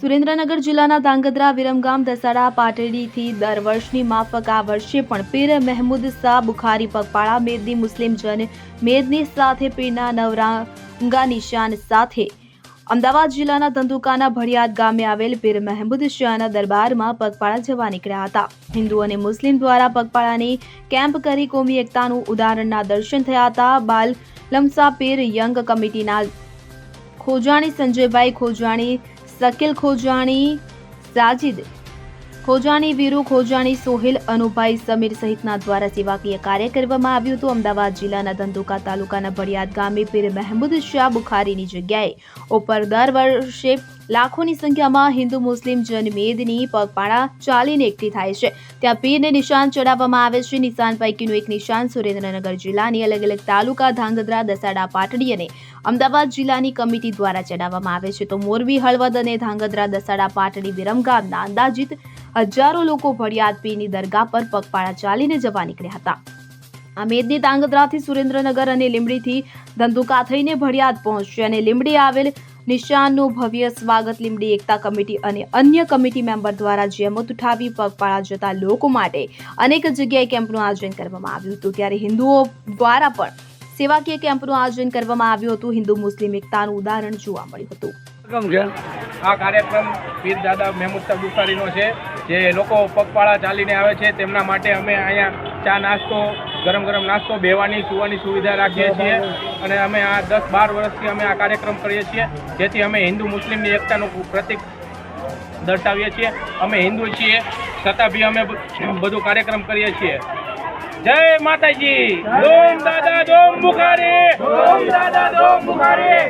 સુરેન્દ્રનગર જિલ્લાના ધાંગધ્રા વિરમગામ દસાડા પાટડીથી દર વર્ષની માફક આ વર્ષે પણ પીર મહેમૂદ શાહ બુખારી પગપાળા મેદની મુસ્લિમ જન મેદની સાથે પીરના નવરંગા નિશાન સાથે અમદાવાદ જિલ્લાના ધંધુકાના ભડિયાદ ગામે આવેલ પીર મહેમૂદ શાહના દરબારમાં પગપાળા જવા નીકળ્યા હતા। હિન્દુ અને મુસ્લિમ દ્વારા પગપાળાની કેમ્પ કરી કોમી એકતાનું ઉદાહરણના દર્શન થયા હતા। બાલ લમસા પીર યંગ કમિટીના ખોજાણી સંજયભાઈ ખોજાણી, શકીલ ખોજાણી, સાજિદ ખોજાણી, વીરુ ખોજાણી, સોહેલ, અનુભાઈ, સમીર સહિતના દ્વારા સેવાકીય કાર્ય કરવામાં આવ્યું હતું। અમદાવાદ જિલ્લાના ધંધુકા તાલુકાના ભડિયાદ ગામે પીર મહેમૂદ શાહ બુખારીની જગ્યાએ ઉપર દર વર્ષે લાખોની સંખ્યામાં હિન્દુ મુસ્લિમ જનમેદની પગપાળા ચાલીને એકઠી થાય છે। ત્યાં પીરને નિશાન ચડાવવામાં આવે છે। નિશાન પૈકીનું એક નિશાન સુરેન્દ્રનગર જિલ્લાની અલગ અલગ તાલુકા ધાંગધ્રા, દસાડા, પાટડી અને અમદાવાદ જિલ્લાની કમિટી દ્વારા ચડાવવામાં આવે છે। તો મોરબી, હળવદ અને ધાંગધ્રા, દસાડા, પાટડી, વિરમગામના અંદાજિત હજારો લોકો ભડિયાદ પીરની દરગાહ પર પગપાળા ચાલીને જવા નીકળ્યા હતા। આ મેદની ધાંગધ્રાથી સુરેન્દ્રનગર અને લીંબડીથી ધંધુકા થઈને ભડિયાદ પહોંચશે અને લીંબડી આવેલ નિશાનનું ભવ્ય સ્વાગત લીંબડી એકતા કમિટી અને અન્ય કમિટી મેમ્બર દ્વારા જહેમત ઉઠાવી પગપાળા જતા લોકો માટે અનેક જગ્યાએ કેમ્પનું આયોજન કરવામાં આવ્યું હતું। ત્યારે હિન્દુઓ દ્વારા પણ સેવાકીય કેમ્પનું આયોજન કરવામાં આવ્યું હતું। હિન્દુ મુસ્લિમ એકતાનું ઉદાહરણ જોવા મળ્યું હતું। આ કાર્યક્રમ પીર દાદા મહેમૂદ શાહ બુખારીનો છે, જે લોકો પગપાળા ચાલીને આવે છે તેમના માટે અમે અહીંયા ચા નાસ્તો, ગરમ ગરમ નાસ્તો, બેવાની સુવાની સુવિધા રાખીએ છીએ અને અમે આ 10-12 વર્ષથી અમે આ કાર્યક્રમ કરીએ છીએ, જેથી અમે હિન્દુ મુસ્લિમની એકતાનું પ્રતીક દર્શાવીએ છીએ। અમે હિન્દુ છીએ છતાં બી અમે બધું કાર્યક્રમ કરીએ છીએ। જય માતાજી, દોમ દાદા દોમ બુખારી, દોમ દાદા દોમ બુખારી।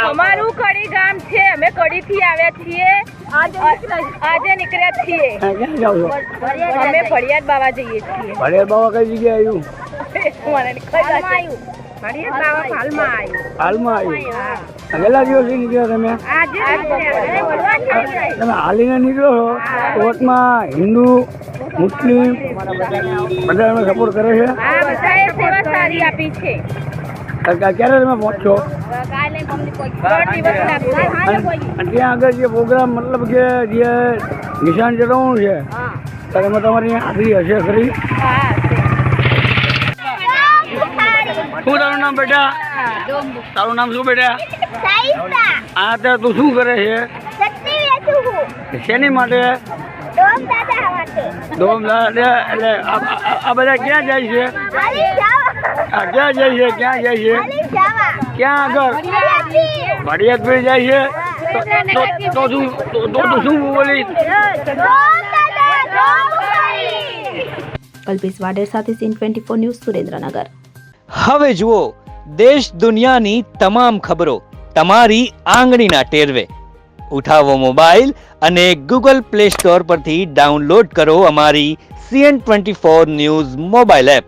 અમારું કડી ગામ છે, અમે કડી થી આવ્યા છીએ, આજે નીકળ્યા છીએ। અમે ભડિયાદ બાવા જઈએ છીએ। ભડિયાદ બાવા કઈ જગ્યાએ આવ્યું? ભડિયાદ બાવા હાલમાં આવ્યું। કેટલા દિવસથી નીકળ્યા તમે? તમે હાલીને નીકળો છો, વોટમાં હિન્દુ મુસ્લિમ બધાનો સપોર્ટ કરે છે? હા, બધાએ સેવા સારી આપી છે। ક્યારે તમે પહોંચશો? દોઢ દિવસ લાગશે। ત્યાં આગળ જે પ્રોગ્રામ મતલબ કે જે નિશાન ચડાવવાનું છે ત્યારે તમારી હાજરી હશે ખરી? શું તારું નામ બેટા? તારું નામ શું બેટા? આ અત્યારે તું શું કરે છે? શેની માટે? ડોમ દાદા એટલે આ બધા ક્યાં જાય છે? ક્યાં જાય છે? ક્યાં જાય છે? ક્યાં આગળ? ભડિયાદ પર જાય છે? તો તું શું બોલી? કલ્પેશ વાડેર સાથે સીન 24 ન્યૂઝ, સુરેન્દ્રનગર। હવે જુઓ દેશ દુનિયાની તમામ ખબરો તમારી આંગળીના ટેરવે। ઉઠાવો મોબાઈલ અને ગૂગલ પ્લે સ્ટોર પરથી ડાઉનલોડ કરો અમારી CN24 ન્યૂઝ મોબાઈલ એપ।